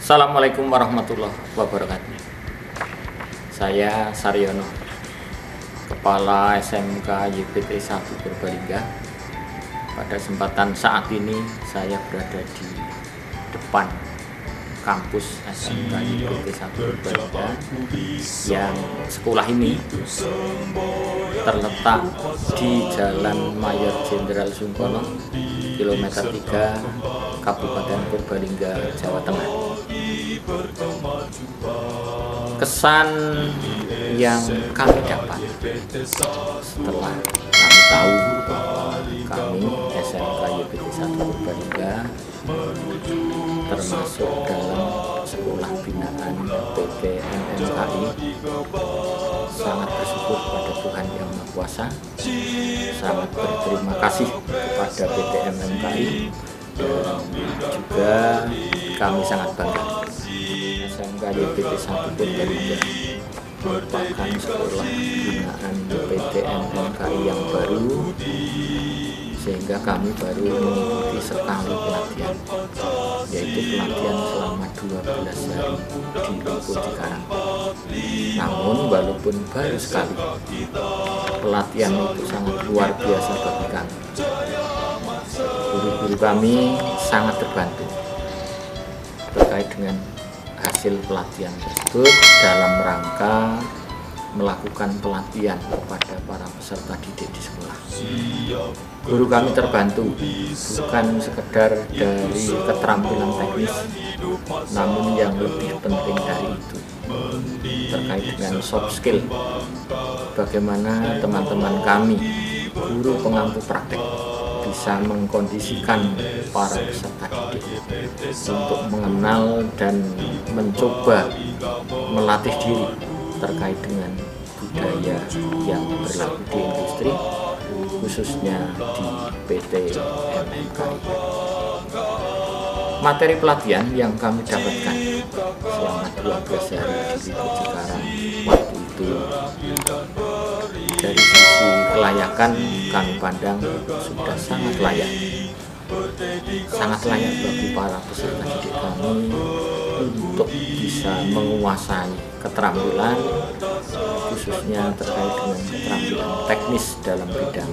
Assalamualaikum warahmatullahi wabarakatuh. Saya Saryono, Kepala SMK YPT 1 Purbalingga. Pada kesempatan saat ini saya berada di depan kampus SMK YPT 1 Purbalingga, yang sekolah ini terletak di Jalan Mayor Jenderal Sungkono, kilometer 3, Kabupaten Purbalingga, Jawa Tengah. Kesan yang kami dapat setelah kami tahu bahwa kami SMK YPT 1 Purbalingga termasuk dalam sekolah binaan PT MMKI, sangat bersyukur pada Tuhan Yang Maha Kuasa, sangat berterima kasih kepada PT MMKI, dan juga kami sangat bangga SMK YPT 1 Purbalingga merupakan sekolah binaan PT MMKI yang baru, sehingga kami baru mengikuti sekali pelatihan, yaitu pelatihan selama 12 hari di Lingkup Cikarang. Namun walaupun baru sekali, pelatihan itu sangat luar biasa bagi kami. Guru-guru kami sangat terbantu terkait dengan hasil pelatihan tersebut dalam rangka melakukan pelatihan kepada para peserta didik di sekolah. Guru kami terbantu bukan sekedar dari keterampilan teknis, namun yang lebih penting dari itu terkait dengan soft skill. Bagaimana teman-teman kami, guru pengampu praktek, bisa mengkondisikan para peserta didik untuk mengenal dan mencoba melatih diri terkait dengan budaya yang berlaku di industri, khususnya di PT MMKI. Materi pelatihan yang kami dapatkan selama 12 hari di Lingkup Cikarang waktu itu, dari sisi kelayakan kami pandang sudah sangat layak bagi para peserta didik kami untuk bisa menguasai keterampilan, khususnya terkait dengan keterampilan teknis dalam bidang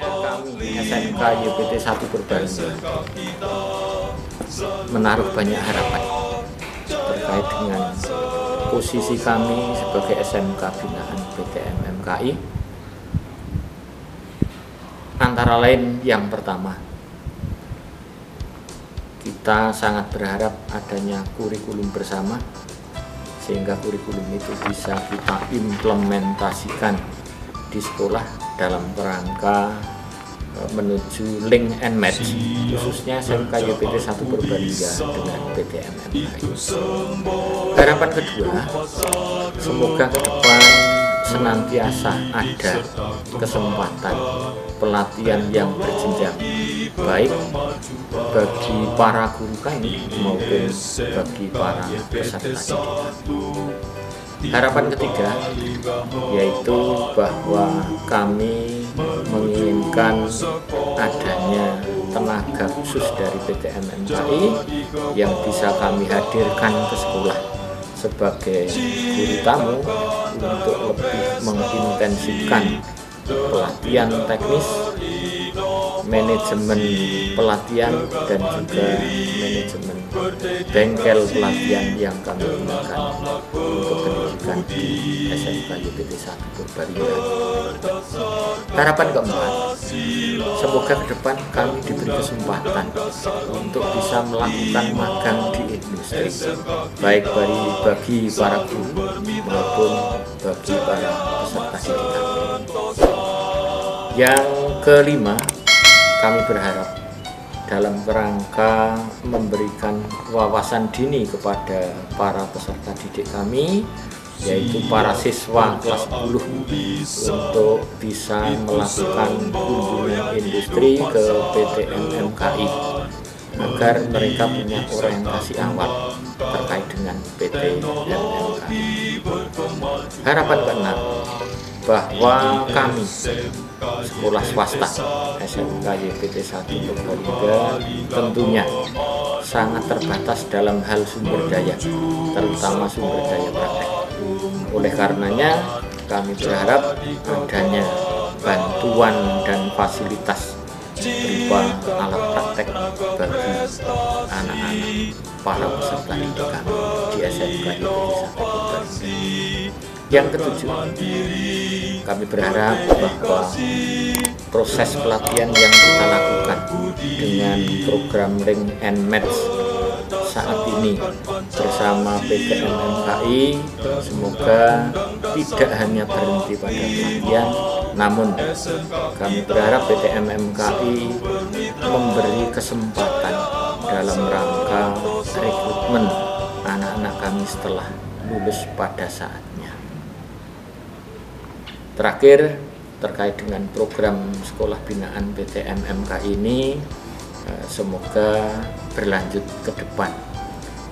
kami SMK YPT 1 Purbalingga menaruh banyak harapan terkait dengan posisi kami sebagai SMK binaan PT MMKI. Antara lain, yang pertama, kita sangat berharap adanya kurikulum bersama, sehingga kurikulum itu bisa kita implementasikan di sekolah dalam kerangka menuju link and match, khususnya SMK YPT 1 Purbalingga dengan PT MMKI. Harapan kedua, semoga ke depan senantiasa ada kesempatan pelatihan yang berjenjang, baik bagi para guru kami maupun bagi para peserta didik. Harapan ketiga yaitu bahwa kami menginginkan adanya tenaga khusus dari PT MMKI yang bisa kami hadirkan ke sekolah sebagai guru tamu untuk lebih mengintensifkan pelatihan teknis, manajemen pelatihan, dan juga manajemen bengkel pelatihan yang kami gunakan untuk pendidikan di SMK YPT 1 Purbalingga. Harapan keempat, semoga ke depan kami diberi kesempatan untuk bisa melakukan magang di industri, baik bagi para guru maupun bagi para peserta didik. Yang kelima, kami berharap dalam kerangka memberikan wawasan dini kepada para peserta didik kami, yaitu para siswa kelas 10, untuk bisa melakukan kunjungan industri ke PT MMKI agar mereka punya orientasi awal terkait dengan PT MMKI. Harapan keenam, bahwa kami sekolah swasta SMK YPT 1 Purbalingga tentunya sangat terbatas dalam hal sumber daya, terutama sumber daya praktek. Oleh karenanya kami berharap adanya bantuan dan fasilitas berupa alat praktek bagi anak-anak para peserta didik kami di SMK YPT 1 Purbalingga. Yang ketujuh, kami berharap bahwa proses pelatihan yang kita lakukan dengan program Ring and Match saat ini bersama PT MMKI semoga tidak hanya berhenti pada pelatihan, namun kami berharap PT MMKI memberi kesempatan dalam rangka rekrutmen anak-anak kami setelah lulus pada saatnya. Terakhir, terkait dengan program sekolah binaan PT MMKI ini, semoga berlanjut ke depan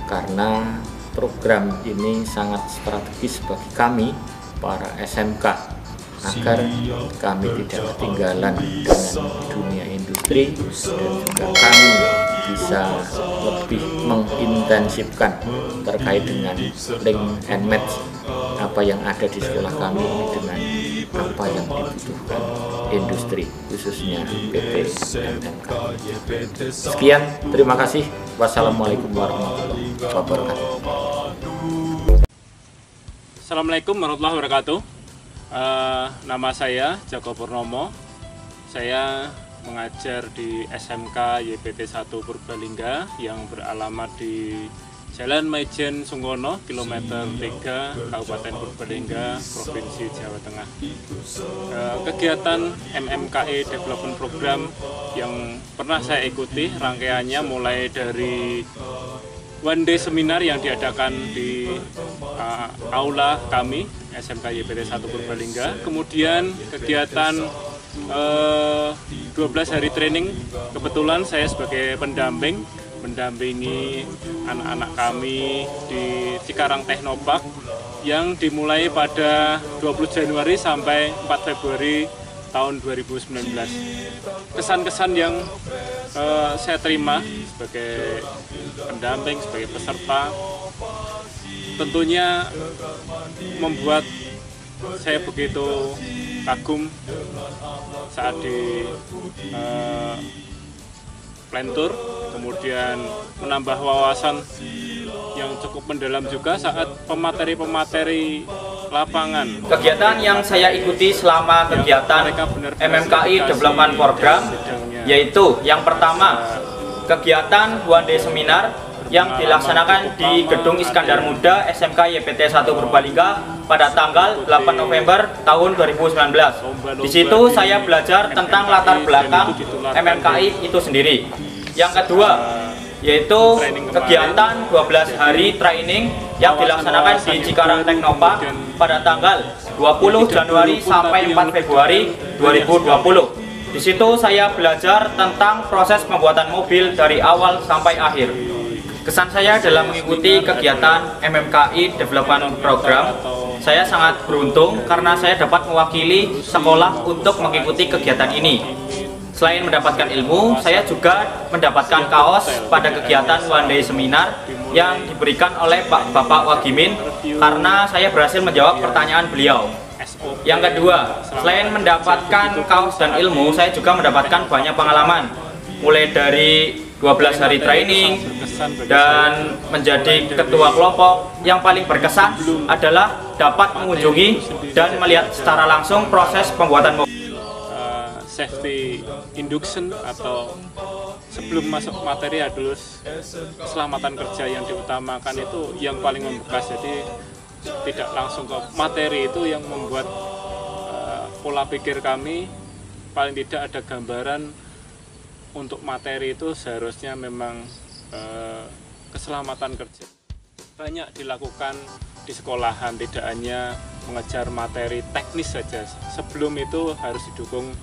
karena program ini sangat strategis bagi kami para SMK agar kami tidak ketinggalan dengan dunia industri dan juga kami bisa lebih mengintensifkan terkait dengan link and match apa yang ada di sekolah kami ini dengan apa yang dibutuhkan industri khususnya PT MMK. Sekian, terima kasih. Wassalamualaikum warahmatullahi wabarakatuh. Assalamualaikum warahmatullahi wabarakatuh. Nama saya Joko Purnomo. Saya mengajar di SMK YPT 1 Purbalingga yang beralamat di Jalan Maijen Sungkono, kilometer 3, Kabupaten Purbalingga, Provinsi Jawa Tengah. Kegiatan MMKI Development Program yang pernah saya ikuti rangkaiannya mulai dari one day seminar yang diadakan di aula kami SMK YPT 1 Purbalingga, kemudian kegiatan 12 hari training. Kebetulan saya sebagai mendampingi anak-anak kami di Cikarang Teknopark yang dimulai pada 20 Januari sampai 4 Februari tahun 2019. Kesan-kesan yang saya terima sebagai pendamping, sebagai peserta, tentunya membuat saya begitu kagum saat di Plantur, kemudian menambah wawasan yang cukup mendalam juga saat pemateri-pemateri lapangan. Kegiatan yang saya ikuti selama kegiatan MMKI Development Program yaitu yang pertama kegiatan one day seminar yang dilaksanakan di Gedung Iskandar Muda SMK YPT 1 Purbalingga pada tanggal 8 November tahun 2019. Di situ saya belajar tentang latar belakang MMKI itu sendiri. Yang kedua yaitu kegiatan 12 hari training yang dilaksanakan di Cikarang Teknopark pada tanggal 20 Januari sampai 4 Februari 2020. Di situ saya belajar tentang proses pembuatan mobil dari awal sampai akhir. Kesan saya dalam mengikuti kegiatan MMKI Development Program, saya sangat beruntung karena saya dapat mewakili sekolah untuk mengikuti kegiatan ini. Selain mendapatkan ilmu, saya juga mendapatkan kaos pada kegiatan one day seminar yang diberikan oleh Bapak Wagimin karena saya berhasil menjawab pertanyaan beliau. Yang kedua, selain mendapatkan kaos dan ilmu, saya juga mendapatkan banyak pengalaman, mulai dari 12 hari training dan menjadi ketua kelompok. Yang paling berkesan adalah dapat mengunjungi dan melihat secara langsung proses pembuatan mobil. Safety induction atau sebelum masuk materi harus keselamatan kerja yang diutamakan itu yang paling membekas. Jadi tidak langsung ke materi itu yang membuat pola pikir kami paling tidak ada gambaran untuk materi itu seharusnya memang keselamatan kerja. Banyak dilakukan di sekolahan, tidak hanya mengejar materi teknis saja. Sebelum itu harus didukung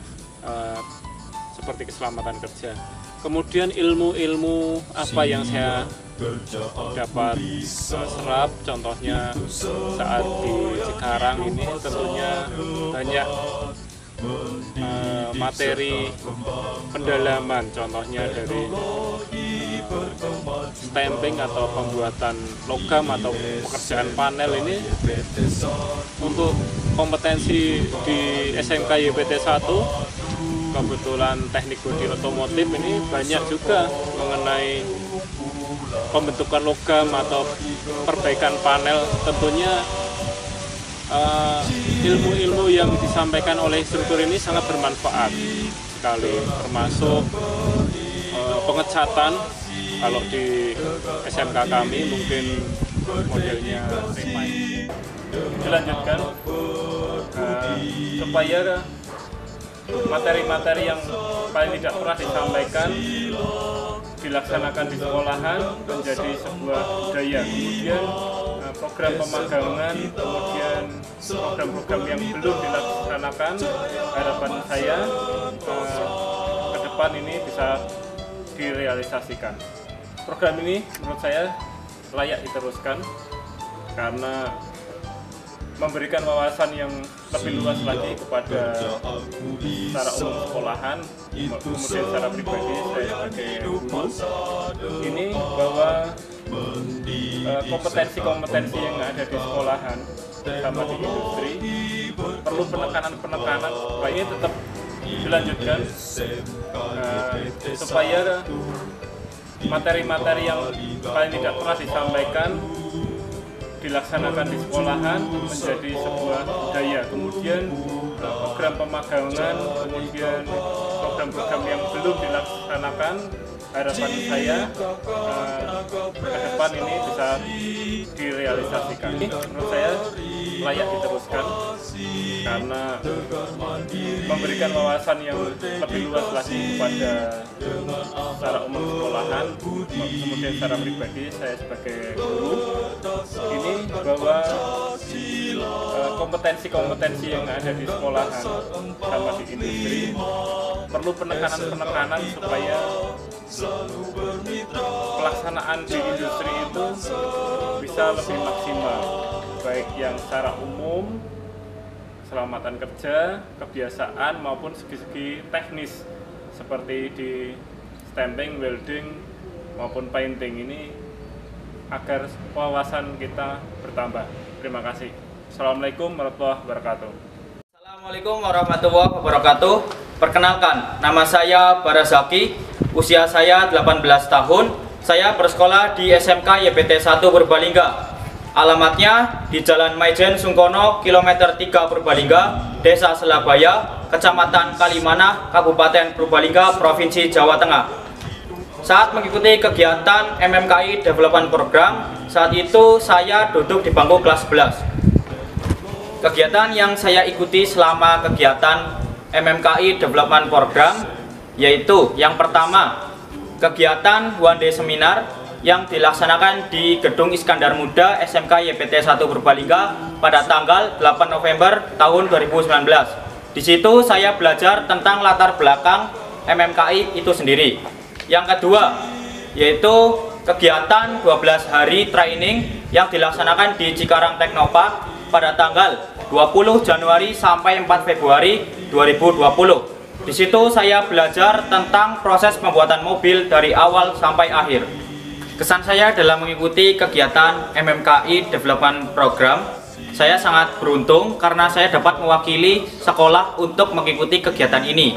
seperti keselamatan kerja. Kemudian ilmu-ilmu apa yang saya dapat serap, contohnya saat di Cikarang ini tentunya banyak materi pendalaman, contohnya dari stamping atau pembuatan logam atau pekerjaan panel ini. Untuk kompetensi di SMK YPT 1 kebetulan teknik bodi otomotif ini banyak juga mengenai pembentukan logam atau perbaikan panel. Tentunya ilmu-ilmu yang disampaikan oleh instruktur ini sangat bermanfaat sekali, termasuk pengecatan. Kalau di SMK kami mungkin modelnya refine. Dilanjutkan supaya materi-materi yang paling tidak pernah disampaikan dilaksanakan di sekolahan menjadi sebuah budaya. Kemudian program pemagangan, kemudian program-program yang belum dilaksanakan, harapan saya ke depan ini bisa direalisasikan. Program ini menurut saya layak diteruskan karena memberikan wawasan yang lebih luas lagi kepada secara umum sekolahan, kemudian secara pribadi saya sebagai guru ini bahwa kompetensi-kompetensi yang ada di sekolahan sama di industri perlu penekanan supaya ini tetap dilanjutkan, supaya materi-materi yang paling tidak pernah disampaikan dilaksanakan di sekolahan menjadi sebuah budaya. Kemudian program pemagangan, kemudian program-program yang belum dilaksanakan, harapan saya ke depan ini bisa direalisasikan. Ini menurut saya layak diteruskan karena memberikan wawasan yang lebih luas lagi kepada secara umum sekolahan, kemudian secara pribadi saya sebagai guru ini bahwa kompetensi-kompetensi yang ada di sekolahan sama di industri perlu penekanan supaya pelaksanaan di industri itu bisa lebih maksimal, baik yang secara umum, keselamatan kerja, kebiasaan maupun segi-segi teknis seperti di stamping, welding maupun painting ini, agar wawasan kita bertambah. Terima kasih. Assalamualaikum warahmatullahi wabarakatuh. Assalamualaikum warahmatullahi wabarakatuh. Perkenalkan, nama saya Barazaki, usia saya 18 tahun. Saya bersekolah di SMK YPT 1 Purbalingga. Alamatnya di Jalan Maijen Sungkono, kilometer 3 Purbalingga, Desa Selabaya, Kecamatan Kalimanah, Kabupaten Purbalingga, Provinsi Jawa Tengah. Saat mengikuti kegiatan MMKI Development Program, saat itu saya duduk di bangku kelas 11. Kegiatan yang saya ikuti selama kegiatan MMKI Development Program yaitu yang pertama, kegiatan one day seminar yang dilaksanakan di Gedung Iskandar Muda SMK YPT 1 Purbalingga pada tanggal 8 November tahun 2019. Di situ saya belajar tentang latar belakang MMKI itu sendiri. Yang kedua, yaitu kegiatan 12 hari training yang dilaksanakan di Cikarang Teknopark pada tanggal 20 Januari sampai 4 Februari 2020. Di situ saya belajar tentang proses pembuatan mobil dari awal sampai akhir. Kesan saya dalam mengikuti kegiatan MMKI Development Program, saya sangat beruntung karena saya dapat mewakili sekolah untuk mengikuti kegiatan ini.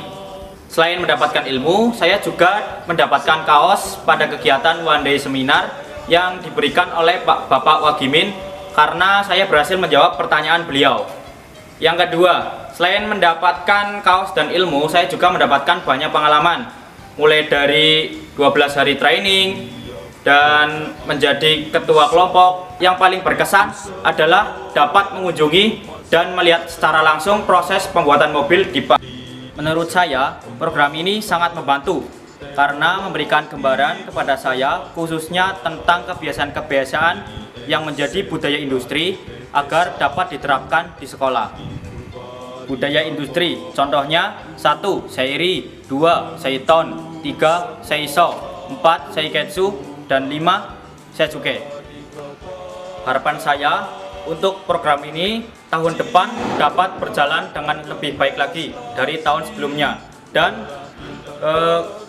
Selain mendapatkan ilmu, saya juga mendapatkan kaos pada kegiatan one day seminar yang diberikan oleh Bapak Wagimin karena saya berhasil menjawab pertanyaan beliau. Yang kedua, selain mendapatkan kaos dan ilmu, saya juga mendapatkan banyak pengalaman, mulai dari 12 hari training dan menjadi ketua kelompok. Yang paling berkesan adalah dapat mengunjungi dan melihat secara langsung proses pembuatan mobil di Pak. Menurut saya, program ini sangat membantu karena memberikan gambaran kepada saya khususnya tentang kebiasaan-kebiasaan yang menjadi budaya industri agar dapat diterapkan di sekolah. Budaya industri, contohnya 1. Seiri, 2. Seiton, 3. Seiso, 4. Seiketsu, dan 5. Seisuke. Harapan saya untuk program ini tahun depan dapat berjalan dengan lebih baik lagi dari tahun sebelumnya. Dan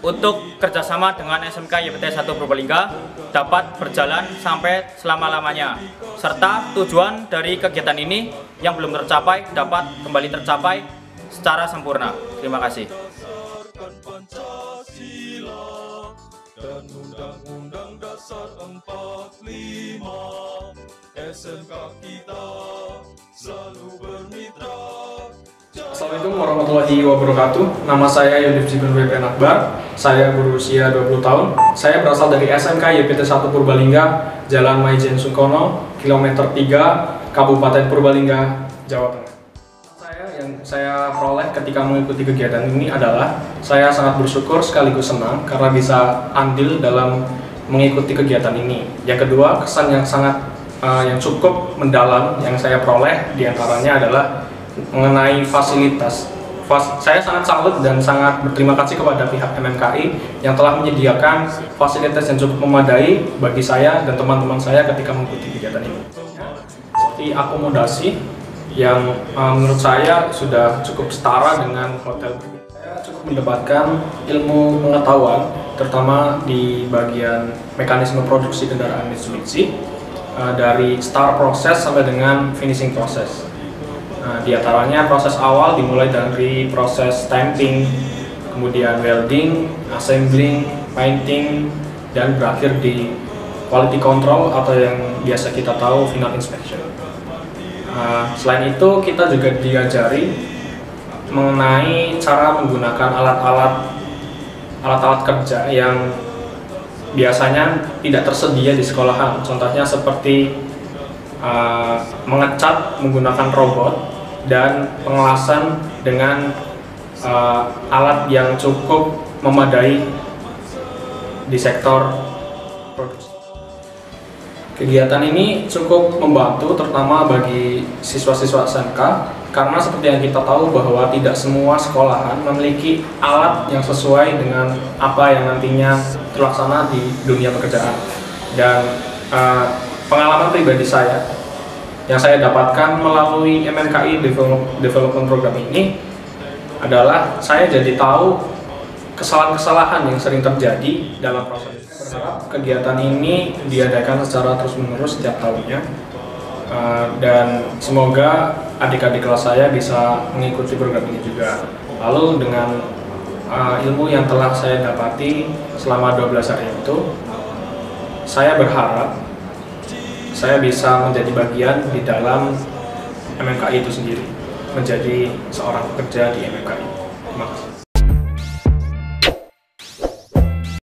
untuk kerjasama dengan SMK YPT 1 Purbalingga dapat berjalan sampai selama-lamanya, serta tujuan dari kegiatan ini yang belum tercapai dapat kembali tercapai secara sempurna. Terima kasih. Dan Undang-Undang Dasar 45, SMK kita selalu bermitra. Assalamualaikum warahmatullahi wabarakatuh. Nama saya Yudif Jibun WPN Akbar. Saya berusia 20 tahun. Saya berasal dari SMK YPT 1 Purbalingga, Jalan Maijen Sungkono, kilometer 3, Kabupaten Purbalingga, Jawa Tengah. Yang saya peroleh ketika mengikuti kegiatan ini adalah saya sangat bersyukur sekaligus senang karena bisa andil dalam mengikuti kegiatan ini. Yang kedua, kesan yang yang cukup mendalam yang saya peroleh diantaranya adalah mengenai fasilitas. Saya sangat salut dan sangat berterima kasih kepada pihak MMKI yang telah menyediakan fasilitas yang cukup memadai bagi saya dan teman-teman saya ketika mengikuti kegiatan ini. Seperti akomodasi yang menurut saya sudah cukup setara dengan hotel. Saya cukup mendapatkan ilmu pengetahuan, terutama di bagian mekanisme produksi kendaraan Mitsubishi, dari start proses sampai dengan finishing proses. Di antaranya proses awal dimulai dari proses stamping, kemudian welding, assembling, painting, dan berakhir di quality control atau yang biasa kita tahu final inspection. Selain itu kita juga diajari mengenai cara menggunakan alat-alat kerja yang biasanya tidak tersedia di sekolahan. Contohnya seperti mengecat menggunakan robot dan pengelasan dengan alat yang cukup memadai di sektor produksi. Kegiatan ini cukup membantu terutama bagi siswa-siswa SMK karena seperti yang kita tahu bahwa tidak semua sekolahan memiliki alat yang sesuai dengan apa yang nantinya terlaksana di dunia pekerjaan. Dan pengalaman pribadi saya yang saya dapatkan melalui MMKI Development Program ini adalah saya jadi tahu kesalahan-kesalahan yang sering terjadi dalam proses. Berharap kegiatan ini diadakan secara terus-menerus setiap tahunnya, dan semoga adik-adik kelas saya bisa mengikuti program ini juga. Lalu dengan ilmu yang telah saya dapati selama 12 hari itu, saya berharap saya bisa menjadi bagian di dalam MMKI itu sendiri, menjadi seorang pekerja di MMKI.